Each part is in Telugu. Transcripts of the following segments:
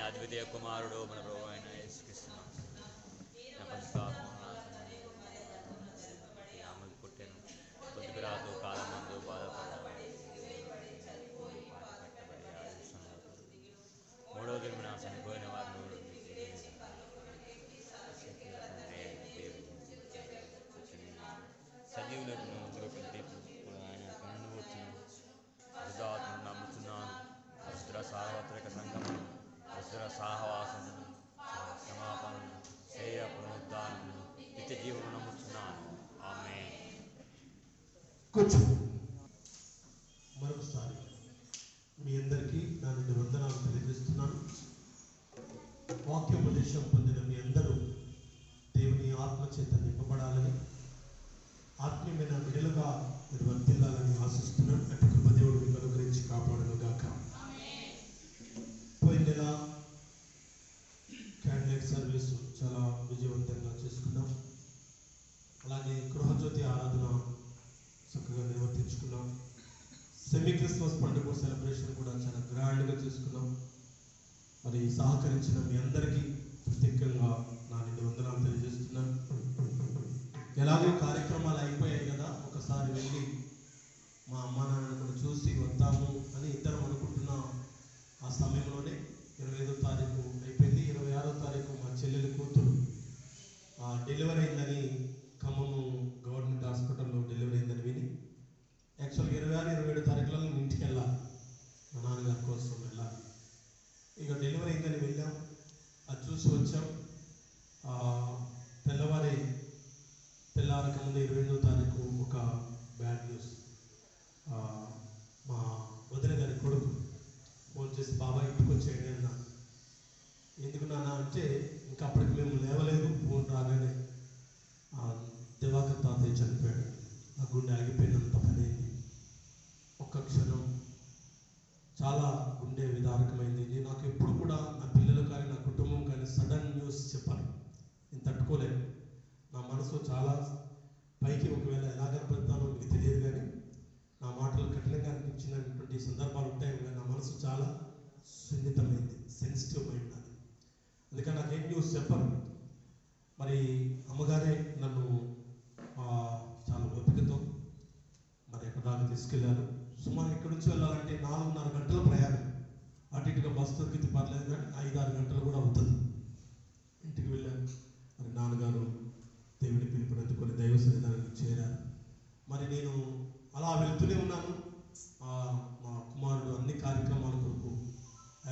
అద్వితీయ కుమారుడు మన ప్రభువు అయిన యేసుక్రీస్తు ఆమెకు పుట్టెను, కొద్దిగా రాదు కాలమందు బాధపడ్డాడు, మూడవ దినమున చనిపోయిన వారు సజీవులను ఆయన కన్ను వచ్చిన పరిశుద్ధాత్మను నమ్ముతున్నాను. పరిశుద్ధ సార్వత్రిక సంఘమును, పరిశుద్ధ సహవాసమును, క్షమాపణను, శరీర పునరుద్ధానమును, నిత్య జీవమును నమ్ముతున్నాను. ఆమేన్. కూర్చో. మరొకసారి మీ అందరికీ నా నుండి వందనాలు తెలియజేస్తున్నాను. వాక్యోపదేశం పొందిన మీ అందరూ దేవుని ఆత్మచేత నింపబడాలని, ఆత్మీయమైన బిడ్డలుగా మీరు వర్తిల్లాలని ఆశిస్తున్నాను. అటు కృప దేవుడు మీకు అనుగ్రహించి కాపాడును గాక. పోయిన నెల క్యాండిల్ సర్వీస్ చాలా విజయవంతంగా చేసుకున్నాం. అలాగే గృహజ్యోతి ఆరాధన చక్కగా నిర్వర్తించుకున్నాం. సెమీ క్రిస్మస్ పండుగ సెలబ్రేషన్ కూడా చాలా గ్రాండ్గా చేసుకున్నాం. మరి సహకరించిన మీ అందరికీ ప్రత్యేకంగా నా నిండు వందనాలు తెలియజేస్తున్నాను. ఎలాగో కార్యక్రమాలు అయిపోయాయి కదా, ఒకసారి వెళ్ళి మా అమ్మ నాన్నను కూడా చూసి వద్దాము అని ఇద్దరం అనుకుంటున్న ఆ సమయంలోనే 25వ తారీఖు అయిపోయింది. 26వ తారీఖు మా చెల్లెలి కూతురు డెలివరీ అయిందని, ఖమ్మము గవర్నమెంట్ హాస్పిటల్లో డెలివరీ అయిందని విని యాక్చువల్గా 26, 27 తారీఖులలో నేను ఇంటికి వెళ్ళాలి, మా నాన్నగారి కోసం వెళ్ళాలి. ఇక డెలివరీ అయిందని వెళ్ళాం, అది చూసి వచ్చాం. తెల్లారక ముందు 28వ తారీఖు ఒక బ్యాడ్ న్యూస్. మా వదిన గారి కొడుకు ఫోన్ చేసి బాబాయ్ ఇంటికి వచ్చేయండి అన్నా. ఎందుకు నాన్న అంటే ఇంకా అప్పటికి మేము లేవలేదు. ఫోన్ రాగానే దివాకర్ తాతయ్య చనిపోయాడు. నా గుండె ఆగిపోయినంత పనైంది. ఒక్క క్షణం చాలా గుండె విదారకమైంది. నాకు ఎప్పుడు కూడా నా పిల్లలు కానీ నా కుటుంబం కానీ సడన్ న్యూస్ చెప్పాలి, నేను తట్టుకోలేను. నా మనసు చాలా పైకి ఒకవేళ ఎలా కనపడతానో మీకు తెలియదు, కానీ నా మాటలు కఠినంగా అనిపించినటువంటి సందర్భాలు ఉంటాయి. కానీ నా మనసు చాలా సున్నితమైంది, సెన్సిటివ్ మైండ్ అది. అందుకని నాకు ఏం న్యూస్ చెప్పను. మరి అమ్మగారే నన్ను చాలా ఓపికతో మరి ఎక్కడ దాకా తీసుకెళ్ళారు. సుమారు ఇక్కడి నుంచి వెళ్ళాలంటే 4.5 గంటల ప్రయాణం. అటు ఇటుగా బస్సు దొరికితే పర్లేదు, కానీ 5-6 గంటలు కూడా అవుతుంది. ఇంటికి వెళ్ళాను. మరి నాన్నగారు దేవుడి పిలుపుని అందుకొని దైవ సన్నిధానానికి చేరారు. మరి నేను అలా వెళ్తూనే ఉన్నాను. మా కుమారుడు అన్ని కార్యక్రమాల కొరకు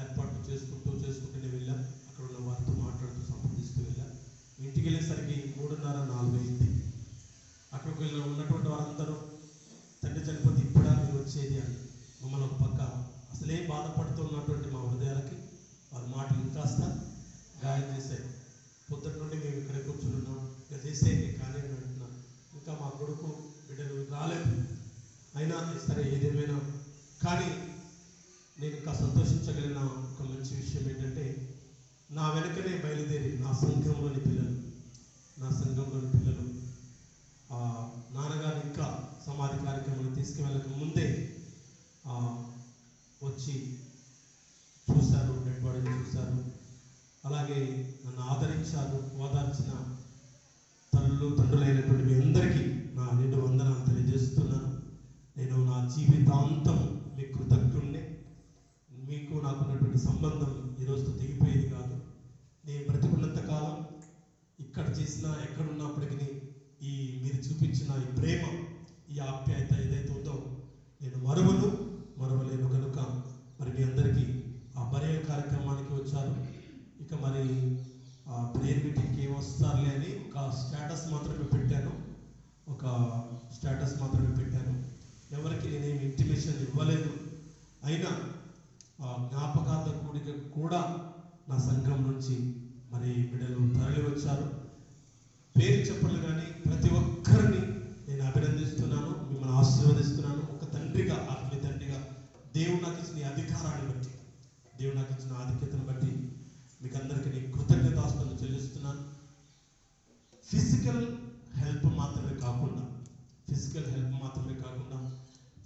ఏర్పాట్లు చేసుకుంటూనే వెళ్ళాను. అక్కడ ఉన్న వారితో మాట్లాడుతూ సంప్రదిస్తూ వెళ్ళాను. ఇంటికి వెళ్ళేసరికి 3:30-4 అయింది. అక్కడికి వెళ్ళి ఉన్నటువంటి వారందరూ తండ్రి చనిపోతే ఇప్పుడా మీరు వచ్చేది అని మమ్మల్ని ఒక పక్క అసలే బాధపడుతున్నటువంటి మా హృదయాలకి వారి మాటలు ఇంకాస్త గాయం చేశాయి. పొద్దుటి నుండి మేము ఇక్కడ కూర్చున్నాం, ఇక చేసేయండి కానీ అంటున్నాం. ఇంకా మా కొడుకు బిడ్డలు రాలేదు. అయినా సరే ఏదేమైనా కానీ నేను ఇంకా సంతోషించగలిగిన ఒక మంచి విషయం ఏంటంటే, నా వెనకనే బయలుదేరి నా సంఘంలోని పిల్లలు నాన్నగారు ఇంకా సమాధి కార్యక్రమాన్ని తీసుకువెళ్ళక ముందే వచ్చి చూశారు, డెడ్ బాడీని చూశారు. అలాగే నన్ను ఆదరించారు. ఓదార్చిన తండ్రులైనటువంటి మీ అందరికీ నా నిండు వందనాలు తెలియజేస్తున్నాను. నేను నా జీవితాంతం మీకు కృతజ్ఞుడిని. మీకు నాకున్నటువంటి సంబంధం ఈరోజుతో తెగిపోయేది కాదు. నేను బ్రతికున్నంత కాలం ఇక్కడ చేసినా ఎక్కడున్నప్పటికీ మీరు చూపించిన ఈ ప్రేమ, ఈ ఆప్యాయత ఏదైతే ఉందో నేను మరవలేను కనుక మరి మీ అందరికీ ఆ బరియల్ కార్యక్రమానికి వచ్చారు. ఇక మరి ప్రేయర్ మీటింగ్కి ఏం వస్తారులే అని ఒక స్టేటస్ మాత్రమే పెట్టాను. ఎవరికి నేనేమి ఇంటిమేషన్ ఇవ్వలేదు. అయినా జ్ఞాపకార్థ కూడిక కూడా నా సంఘం నుంచి మరి బిడ్డలు తరలి వచ్చారు. పేరు చెప్పలు కానీ ప్రతి ఒక్కరిని నేను అభినందిస్తున్నాను, మిమ్మల్ని ఆశీర్వదిస్తున్నాను. ఒక తండ్రిగా, ఆత్మీయ తండ్రిగా దేవుడు నాకు ఇచ్చిన అధికారాన్ని బట్టి, దేవుడు నాకు ఇచ్చిన ఆధిక్యతను బట్టి మీకు అందరికీ నేను కృతజ్ఞతాస్తుతులు చెల్లిస్తున్నాను. ఫిజికల్ హెల్ప్ మాత్రమే కాకుండా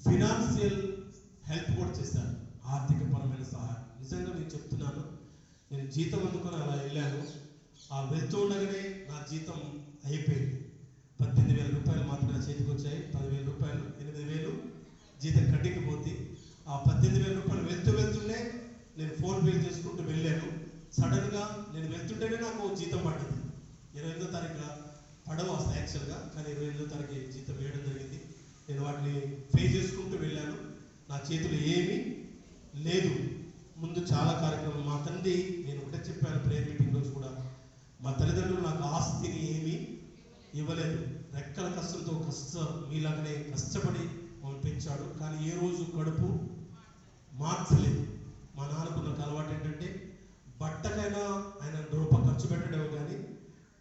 ఫినాన్షియల్ హెల్ప్ కూడా చేశారు, ఆర్థిక పరమైన సహాయం. నిజంగా నేను చెప్తున్నాను, నేను జీతం అందుకొని అలా వెళ్ళాను. ఆ వెళ్తూ ఉండగానే నా జీతం అయిపోయింది. 18,000 రూపాయలు మాత్రమే నా చేతికి వచ్చాయి. 10,000 రూపాయలు, 8,000 జీతం కట్టికి పోతే ఆ 18,000 రూపాయలు వెళ్తూనే నేను ఫోన్ పే చేసుకుంటూ వెళ్ళాను. సడన్గా నేను వెళ్తుంటేనే నాకు జీతం పడ్డది. 28వ తారీఖున పడవు అసలు యాక్చువల్గా, కానీ 28వ తారీఖు జీతం వేయడం జరిగింది. నేను వాటిని పే చేసుకుంటూ వెళ్ళాను. నా చేతులు ఏమీ లేదు. ముందు చాలా కార్యక్రమం మా తండ్రి, నేను ఒకటే చెప్పాను ప్రేయర్ మీటింగ్ రోజు కూడా, మా తల్లిదండ్రులు నాకు ఆస్తిని ఏమీ ఇవ్వలేదు. రెక్కల కష్టంతో మీలాగనే కష్టపడి మమ్మల్ని పెంచాడు. కానీ ఏ రోజు కడుపు మార్చలేదు. మా నాన్నకున్న అలవాటు ఏంటంటే బట్టకైనా ఆయన రూపాయి ఖర్చు పెట్టడం, కానీ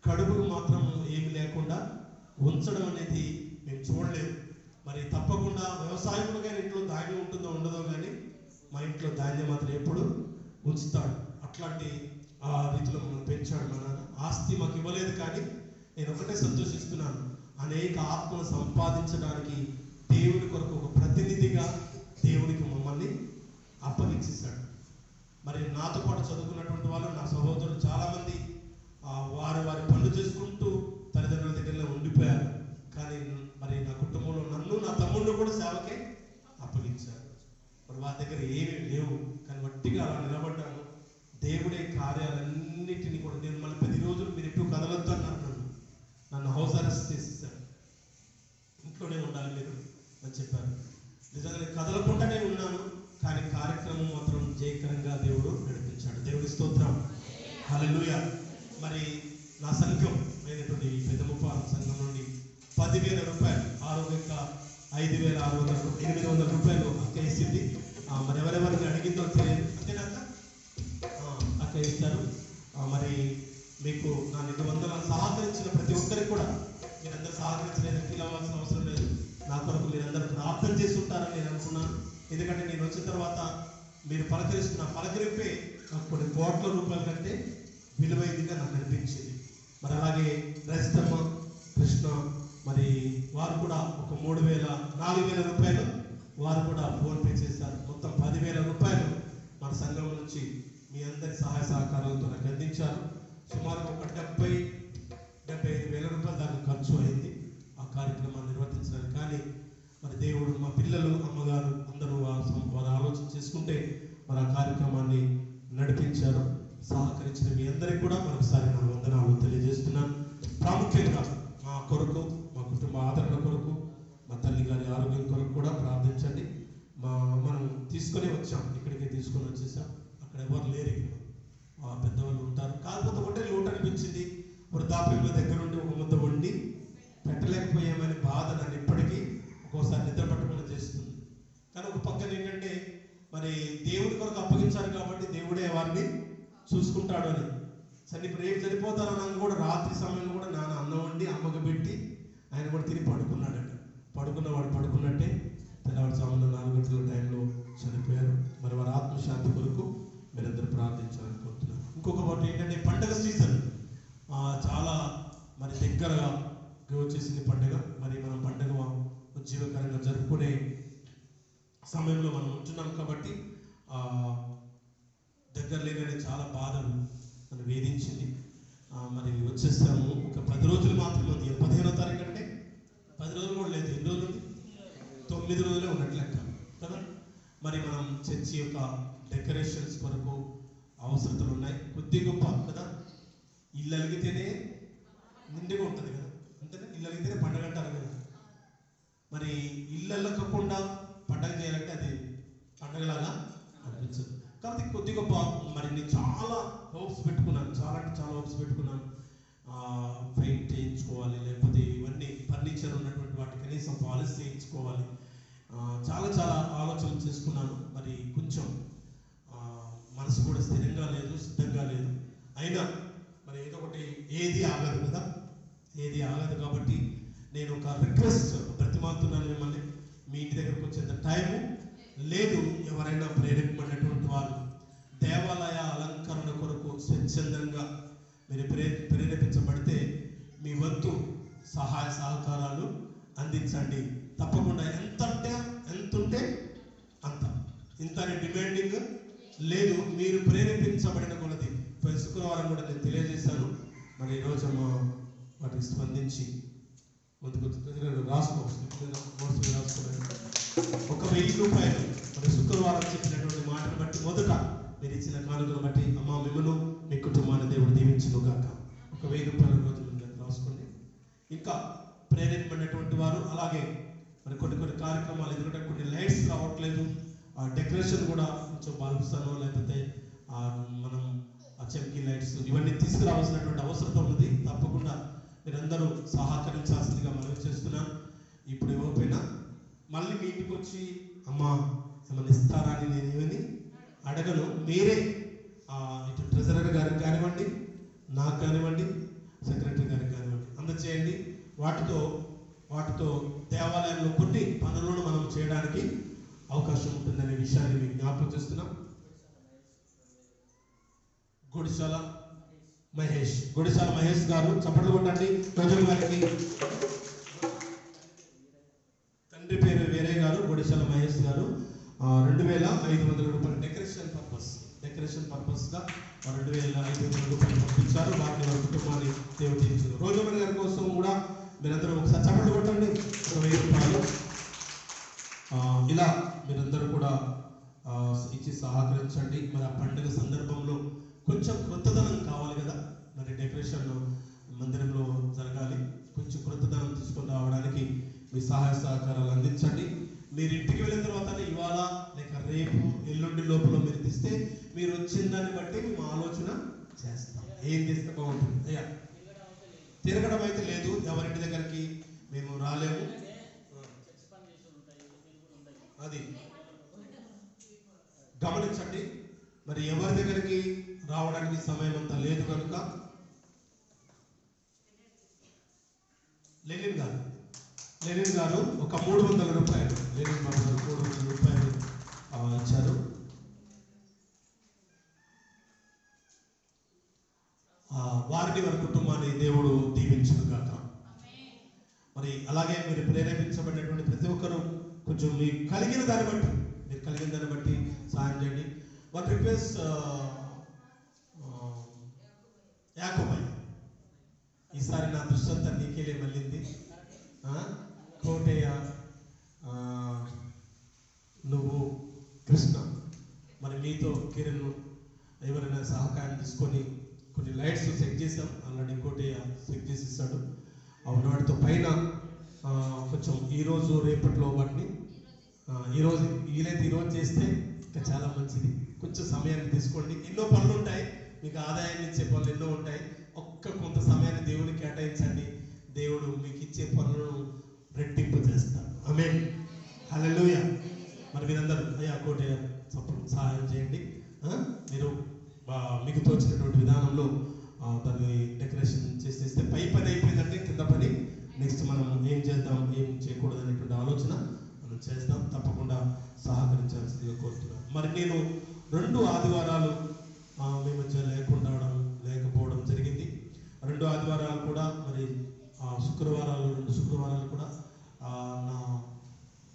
కడుపుకు మాత్రం ఏమి లేకుండా ఉంచడం అనేది మేము చూడలేదు. మరి తప్పకుండా వ్యవసాయకుడుగా ఇంట్లో ధాన్యం ఉంటుందో ఉండదో, కానీ మా ఇంట్లో ధాన్యం మాత్రం ఎప్పుడు ఉంచుతాడు. అట్లాంటి ఆ రీతిలో మమ్మల్ని పెంచాడు మా నాన్న. ఆస్తి మాకు ఇవ్వలేదు, కానీ నేను ఒకటే సంతోషిస్తున్నాను, అనేక ఆత్మను సంపాదించడానికి దేవుని కొరకు ఒక ప్రతినిధిగా దేవునికి మమ్మల్ని అప్పగించేశాడు. మరి నాతో పాటు చదువుకున్నటువంటి వాళ్ళు, నా సహోదరులు చాలామంది వారి పనులు చేసుకుంటూ తల్లిదండ్రుల దగ్గరలో ఉండిపోయారు. కానీ మరి నా కుటుంబంలో నన్ను, నా తమ్ముళ్ళు కూడా సేవకే అప్పగించారు. మరి వారి దగ్గర ఏమీ లేవు, కానీ వట్టిగా అలా నిలబడ్డాను. దేవుడే కార్యాలన్నిటినీ కూడా, నేను మళ్ళీ 10 రోజులు మీరు ఎటు కదలొద్దు అన్నారు. నన్ను హౌస్ అరెస్ట్ చేసేసారు. ఇంట్లోనే ఉండాలి మీరు అని చెప్పారు. నిజంగా నేను కదలకుండానే ఉన్నాను, కానీ కార్యక్రమం మాత్రం జయకరంగా దేవుడు నడిపించాడు. దేవుడి స్తోత్రం, హల్లెలూయా. మరి నా సంఘం అయినటువంటి పెద్దముప్ప సంఘం నుండి 10,000 రూపాయలు, ఆరోగ్యంగా 5,800 రూపాయలు అక్క ఇచ్చింది. మరి ఎవరెవరిని అడిగిందో తెలియదు, అంతేనాక అక్క ఇచ్చారు. మరి మీకు నా నిబంధనలు సహకరించిన ప్రతి ఒక్కరికి కూడా, మీరందరూ సహకరించలేదు, ఫీల్ అవ్వాల్సిన అవసరం లేదు. నా కొరకు మీరందరూ ప్రార్థన చేసి ఉంటారని నేను అనుకున్నాను. ఎందుకంటే నేను వచ్చిన తర్వాత మీరు పలకరిస్తున్న పలకరింపే నాకు కొన్ని కోట్ల రూపాయల కంటే విలువైనదిగా నాకు అనిపించింది. మరి అలాగే రజితమ్మ, కృష్ణ, మరి వారు కూడా ఒక 4,000 రూపాయలు వారు కూడా ఫోన్ పే చేశారు. మొత్తం 10,000 రూపాయలు మన సంఘం నుంచి మీ అందరి సహాయ సహకారాలతో నాకు అందించారు. సుమారు ఒక 75,000 రూపాయలు దానికి ఖర్చు అయింది ఆ కార్యక్రమాన్ని నిర్వర్తించడానికి. కానీ మరి దేవుడు, మా పిల్లలు, అమ్మగారు అందరూ వారు ఆలోచన చేసుకుంటే మరి ఆ కార్యక్రమాన్ని నడిపించారు. సహకరించిన మీ అందరికీ కూడా మరొకసారి నా వందనాలు తెలియజేస్తున్నాను. ప్రాముఖ్యంగా మా కొరకు, మా కుటుంబ ఆదరణ కొరకు, మా తల్లి గారి ఆరోగ్యం కొరకు కూడా ప్రార్థించండి. మనం తీసుకొని వచ్చాం, ఇక్కడికి తీసుకొని వచ్చేసాం. అక్కడ ఎవరు లేరు, ఇక్కడ పెద్దవాళ్ళు ఉంటారు. కాకపోతే ఒకటే లోటు అనిపించింది, వృద్ధాప్యంలో దగ్గర ఉండి ఒక ముద్ద వండి పెట్టలేకపోయామని బాధ నన్ను ఇప్పటికీ ఒక్కోసారి నిద్ర పట్టకుండా చేస్తుంది. కానీ ఒక పక్కన ఏంటంటే మరి దేవుడి కొరకు అప్పగించారు కాబట్టి దేవుడే వారిని చూసుకుంటాడు అని. సరే ఇప్పుడు రేపు చనిపోతారన్నాక కూడా రాత్రి సమయంలో కూడా నాన్న అన్నం వండి అమ్మకు పెట్టి ఆయన కూడా తిని పడుకున్నాడట. పడుకున్నవాడు పడుకున్నట్టే తెల్లవారుజామున 4 గంటల టైంలో చనిపోయారు. మరి వారి ఆత్మశాంతి కొరకు మీరందరూ ప్రార్థించాలని కోరుతున్నాను. ఇంకొక మాట ఏంటంటే పండగ సీజన్ చాలా మరి దగ్గరగా వచ్చేసింది పండుగ. మరి మనం పండుగ ఉజ్జీవకరంగా జరుపుకునే సమయంలో మనం ఉంటున్నాం కాబట్టి దగ్గర లేదని చాలా బాధలు నన్ను వేధించింది. మరి వచ్చేస్తాము. ఒక 10 రోజులు మాత్రమే ఉంది. 15వ తారీఖు అంటే 10 రోజులు కూడా లేదు. ఎన్ని రోజులు ఉంది? 9 రోజులే ఉన్నట్లు లెక్క కదా. మరి మనం చర్చి యొక్క డెకరేషన్స్ కొరకు అవసరతలు ఉన్నాయి, కొద్ది గొప్ప కదా. ఇల్లు అలిగితేనే నిండుగా ఉంటుంది కదా, అంతేనా? ఇల్లు అలిగితేనే పండగ అంటారు కదా. మరి ఇల్లు అల్లకుండా పండగ చేయాలంటే అది పండగలాగా అనిపించదు. కాబట్టి కొద్ది గొప్ప మరి నేను చాలా హోప్స్ పెట్టుకున్నాను, చాలా అంటే చాలా హోప్స్ పెట్టుకున్నాను. పెయింట్ చేయించుకోవాలి, లేకపోతే ఇవన్నీ ఫర్నిచర్ ఉన్నటువంటి వాటి కనీసం పాలిష్ చేయించుకోవాలి, చాలా ఆలోచనలు చేసుకున్నాను. మరి కొంచెం మనసు కూడా స్థిరంగా లేదు, సిద్ధంగా లేదు. అయినా మరి ఏదో ఒకటి, ఏది ఆగదు కదా, ఏది ఆగదు. కాబట్టి నేను ఒక రిక్వెస్ట్ బ్రతిమాలుతున్నాను మిమ్మల్ని, మీ ఇంటి దగ్గరకు వచ్చేంత టైము లేదు. ఎవరైనా ప్రేరేపబడినటువంటి వారు దేవాలయ అలంకరణ కొరకు స్వచ్ఛందంగా మీరు ప్రేరేపించబడితే మీ వంతు సహాయ సహకారాలు అందించండి. తప్పకుండా ఎంత ఉంటే అంత, ఇంత డిమాండింగ్ లేదు. మీరు ప్రేరేపించబడిన కొలది కూడా నేను తెలియజేశాను. మరి ఈరోజు వాటికి స్పందించి ముందుకు రాసుకోవాలి. 1,000 రూపాయలు మరి శుక్రవారం చెప్పినటువంటి మాటను బట్టి మొదట మీరు ఇచ్చిన కానుకను బట్టి అమ్మ మిమ్మల్ని మీ కుటుంబాన్ని దేవుడు దీవించును గాక. 1,000 రూపాయల రోజు రాసుకోండి. ఇంకా ప్రేరేపడినటువంటి వారు అలాగే మరి కొన్ని కార్యక్రమాలు, ఎందుకంటే కొన్ని లైట్స్ రావట్లేదు, డెకరేషన్ కూడా కొంచెం బల్బ్స్ను లేకపోతే మనం చెంకి లైట్స్ ఇవన్నీ తీసుకురావాల్సినటువంటి అవసరం ఉన్నది. తప్పకుండా మీరందరూ సహకరించాల్సిందిగా మనవి చేస్తున్నాను. ఇప్పుడు ఇవ్వకపోయినా మళ్ళీ మీ ఇంటికి వచ్చి అమ్మ ఏమన్నా ఇస్తారా అని నేను ఏమని అడగను. మీరే ఇటు ట్రెజరర్ గారికి కానివ్వండి, నాకు కానివ్వండి, సెక్రటరీ గారికి కానివ్వండి అందచేయండి. వాటితో దేవాలయంలో కొన్ని పనులను మనం చేయడానికి అవకాశం ఉంటుందనే విషయాన్ని మీకు జ్ఞాపకం చేస్తున్నాం. గుడిశాల మహేష్ గారు చప్పట్లు కొట్టండి. రోజుల గారికి తండ్రి పేరు వేరే గారు, గుడిశాల మహేష్ గారు 2,500 రూపాయలు డెకరేషన్ పర్పస్ గా 2,500 రూపాయలు పంపించారు. వారిని వారి కుటుంబాన్ని దేవుడు తీర్చారు. రోజుల గారి కోసం కూడా మీరందరూ ఒకసారి చప్పట్లు కొట్టండి. 1,000 రూపాయలు ఇలా మీరందరూ కూడా ఇచ్చి సహకరించండి. మరి ఆ పండుగ సందర్భంలో కొంచెం కొత్తదనం కావాలి కదా, మరి డెకరేషన్ మందిరంలో జరగాలి. కొంచెం కొత్తదనం తీసుకొని రావడానికి మీ సహాయ సహకారాలు అందించండి. మీరు ఇంటికి వెళ్ళిన తర్వాత ఇవాళ లేక రేపు ఎల్లుండి లోపల మీరు తీస్తే మీరు వచ్చిన దాన్ని బట్టి మేము ఆలోచన చేస్తాం. ఏం తీస్తే బాగుంటుంది. అయ్యా తిరగడం అయితే లేదు, ఎవరింటి దగ్గరికి మేము రాలేము. అది గమనించండి. మరి ఎవరి దగ్గరికి రావడానికి సమయం అంతా లేదు కనుక లెనిన్ గారు ఒక 300 రూపాయలు ఇచ్చారు. వారిని వారి కుటుంబాన్ని దేవుడు దీవించును గాక. మరి అలాగే మీరు ప్రేరేపించబడినటువంటి ప్రతి ఒక్కరూ కొంచెం మీకు కలిగిన దాన్ని బట్టి సాయం చేయండి. వన్ రిక్వెస్ట్, యాకోబయ్య ఈసారి నా దృష్టి అంతా నీకేలే మళ్ళింది. కోటయ్య, నువ్వు, కృష్ణ, మరి మీతో కిరణ్ ఎవరైనా సహకారం తీసుకొని కొన్ని లైట్స్ సెట్ చేసాం. ఆల్రెడీ కోటయ్య సెట్ చేసి ఇస్తాడు. వాటితో పైన కొంచెం ఈరోజు రేపట్లో వాటిని ఈరోజు చేస్తే ఇంకా చాలా మంచిది. కొంచెం సమయాన్ని తీసుకోండి. ఎన్నో పనులు ఉంటాయి, మీకు ఆదాయాన్ని ఇచ్చే పనులు ఎన్నో ఉంటాయి. కొంత సమయాన్ని దేవునికి కేటాయించండి. దేవుడు మీకు ఇచ్చే పనులను రెట్టింపు చేస్తాడు. ఆమేన్, హల్లెలూయా. మరి మీరందరూ అయ్యా కోటయ్య సహాయం చేయండి. మీరు మీకు తోచినటువంటి విధానంలో దాన్ని డెకరేషన్ చేసేస్తే పై పని అయిపోయిందంటే కింద పని నెక్స్ట్ మనం ఏం చేద్దాం, ఏం చేయకూడదు అనేటువంటి ఆలోచన మనం చేస్తాం. తప్పకుండా సహకరించాల్సిందిగా కోరుతున్నాను. మరి నేను 2 ఆదివారాలు మీ మధ్య లేకపోవడం జరిగింది. 2 ఆదివారాలు కూడా మరి 2 శుక్రవారాలు కూడా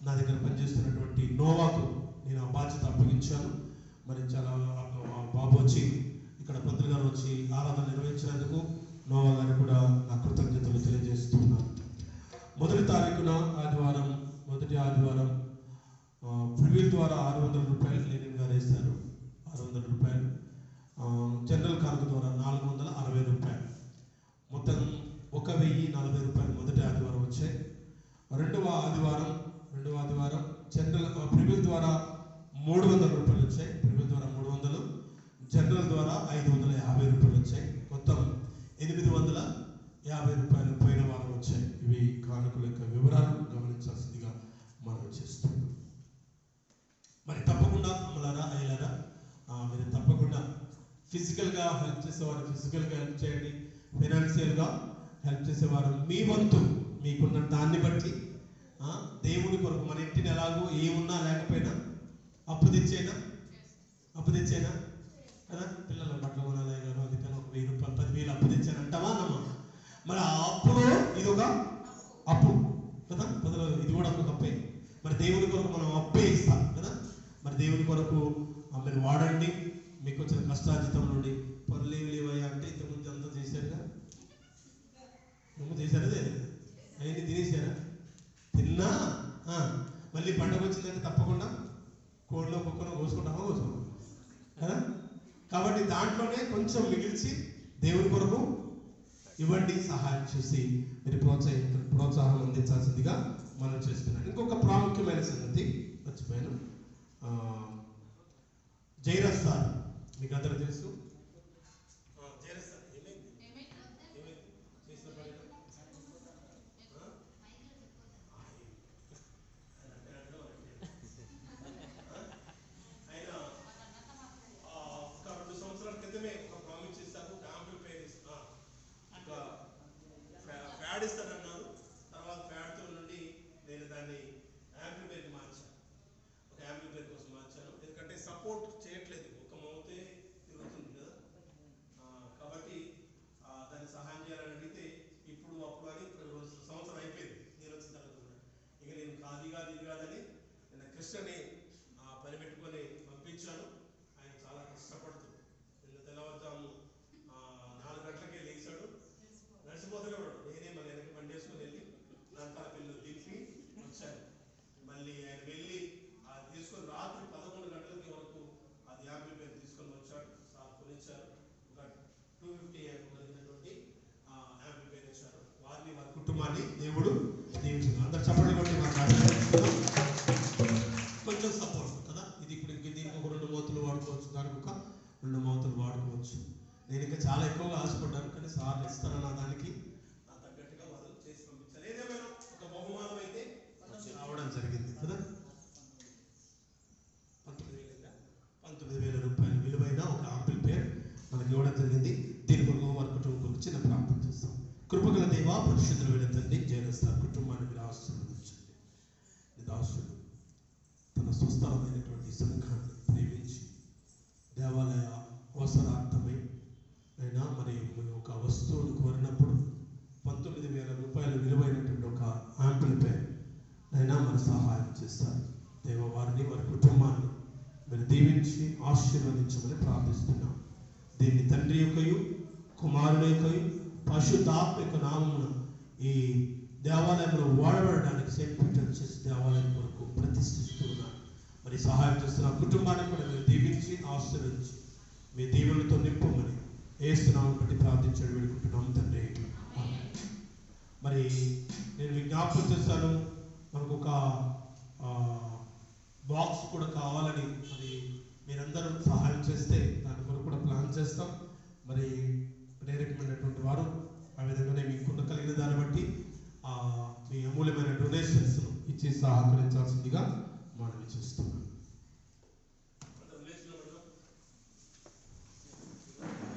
నా దగ్గర పనిచేస్తున్నటువంటి నోవాకు నేను ఆ బాధ్యత అప్పగించాను. మరి చాలా బాబు వచ్చి ఇక్కడ పంతులు గారు వచ్చి ఆరాధన నిర్వహించినందుకు నోవా గారికి కూడా నా కృతజ్ఞతలు తెలియజేస్తున్నాను. మొదటి ఆదివారం ప్రివ్యూల్ ద్వారా 600 రూపాయలు లెనిన్ గారు వేస్తారు. 600 రూపాయలు. జనరల్ కానుక ద్వారా 460 రూపాయలు. మొత్తం 1,040 రూపాయలు మొదటి ఆదివారం వచ్చాయి. రెండవ ఆదివారం జనరల్ ప్రివ్యూల్ ద్వారా 300 రూపాయలు వచ్చాయి. ప్రివ్యూల్ ద్వారా 300, జనరల్ ద్వారా 550 రూపాయలు వచ్చాయి. మొత్తం 850 రూపాయలు పోయిన వారం వచ్చాయి. ఇవి కానుకల యొక్క వివరాలు గమనించాల్సిందిగా మనం చేస్తున్నాం. మరి తప్పకుండా అయ్యారా మీరు తప్పకుండా ఫిజికల్గా హెల్ప్ చేసేవారు ఫిజికల్గా హెల్ప్ చేయండి. ఫైనాన్షియల్గా హెల్ప్ చేసేవారు మీ వంతు మీకున్న దాన్ని బట్టి దేవుడి కొరకు మన ఇంటిని ఎలాగో ఏమున్నా లేకపోయినా అప్పు తెచ్చైనా కదా, పిల్లల బట్టలు కొనాలి గారు, అందుకని 1,000 రూపాయలు 10,000 అప్పు తెచ్చాను అంటావా అన్నమా? మరి ఆ అప్పులో ఇది ఒక అప్పు కదా, ఇది కూడా ఒక అప్పే. మరి దేవుని కొరకు మనం అప్పే ఇస్తాం కదా. మరి దేవుని కొరకు మీరు వాడండి. మీకు వచ్చిన కష్టార్జితం నుండి పనులు ఏమి లేవయ్యా అంటే దాంట్లోనే కొంచెం మిగిల్చి దేవుని కొరకు ఇవ్వండి, సహాయం చేసి మీరు ప్రోత్సాహం అందించాల్సిందిగా మనం చేస్తున్నాను. ఇంకొక ప్రాముఖ్యమైన సంగతి మర్చిపోయాను. జైరాజ్ సార్ మీకు అందరూ తెలుసు. జైరాజ్ సార్ ఆయన ఒక 2 సంవత్సరాల క్రితమే ఒక ప్రామిస్ చేశారు. ఫ్యాడ్ ఇస్తానన్నారు. తర్వాత ఫ్యాడ్తో నుండి నేను దాన్ని యాంప్లిఫైర్కి మార్చాను. ఒక యాంప్లిఫైర్ కోసం మార్చాను. ఎందుకంటే సపోర్ట్ చేయట్లేదు, ఒక మౌతే తిరుగుతుంది కదా. కాబట్టి దాన్ని సహాయం చేయాలని అడిగితే ఇప్పుడు అప్పుడు అని సంవత్సరం అయిపోయింది నేను వచ్చిన తర్వాత కూడా. ఇక నేను ఇది కాదని నేను కృష్ణని పని పెట్టుకొని పంపించాను. ఆయన చాలా కష్టపడుతుంది. నిన్న తెల్లవారుజాము 4 గంటలకే లేచాడు, నడిచిపోతూనే ఉన్నాడు. నేనే మన వెనక బండి వేసుకొని వెళ్ళి దంతాల పిల్లలు దింపి వచ్చాను. మళ్ళీ ఆయన వెళ్ళి తీసుకొని రాత్రి 11 గంటలకి వరకు అది యాంప్లిఫైర్ తీసుకొని వచ్చాడు. సార్ కొనిచ్చారు. ఒక 250 కలిగినటువంటి యాంప్లిఫైర్ ఇచ్చారు. వారిని వారి కుటుంబాన్ని దేవుడు దీవించారు. అందరు చెప్పండి కొట్టి కొంచెం సపోర్ట్ కదా. ఇది ఇప్పుడు దీనికి ఒక 2 మౌతులు వాడుకోవచ్చు, దానికి ఒక 2 మౌతులు వాడుకోవచ్చు. నేను ఇంకా చాలా ఎక్కువగా ఆశపడ్డాను, కానీ సార్ ఇస్తారన్న దానికి నా తగ్గట్టుగా వారు చేసి పంపించారు. ఏదేమైనా ఒక బహుమానం అయితే రావడం జరిగింది కదా. 19,000 రూపాయల విలువైన ఒక యాంప్లిఫైర్ మనకి ఇవ్వడం జరిగింది. దీని కొరకు వారి కుటుంబం కొరకు చిన్న ప్రార్థన చేస్తాం. కృపగల దేవా, పరిశుద్ధుడైన తండ్రి, జయనస్తారు కుటుంబాన్ని మీరు ఆశీర్వదించండి. దాసుడు తన స్వస్థలమైనటువంటి సంఘాన్ని ప్రేమించి దేవాలయ అవసరార్థమై అయినా మరి ఒక వస్తువును కోరినప్పుడు 19,000 రూపాయలు విలువైనటువంటి ఒక యాంప్లిఫైర్ అయినా మరి సహాయం చేస్తారు. దేవవారిని వారి కుటుంబాన్ని మీరు దీవించి ఆశీర్వదించమని ప్రార్థిస్తున్నాం. దీన్ని తండ్రి యొక్కయు కుమారుని యొక్కయు పరిశుద్ధాత్మ యొక్క నామమున ఈ దేవాలయంలో వాడబడడానికి సెయింట్ పీటర్ చేసి దేవాలయం కొరకు ప్రతిష్ఠిస్తున్నారు. మరి సహాయం చేస్తున్న కుటుంబాన్ని కూడా మీరు దీవించి ఆశీర్వదించి మీ దీవులతో నింపమని ఏస్తున్నామని బట్టి ప్రార్థించడం వేడుకుంటున్నాం తండ్రి. మరి నేను విజ్ఞాపనం చేస్తాను, మనకు ఒక బాక్స్ కూడా కావాలని మరి మీరందరూ సహాయం చేస్తే దాని కొరకు కూడా ప్లాన్ చేస్తాం. మరి ప్రేరేపమైనటువంటి వారు ఆ విధంగానే మీకున్న కలిగిన దాన్ని బట్టి మీ అమూల్యమైన డొనేషన్స్ ఇచ్చి సహకరించాల్సిందిగా మనవి చేస్తున్నాను.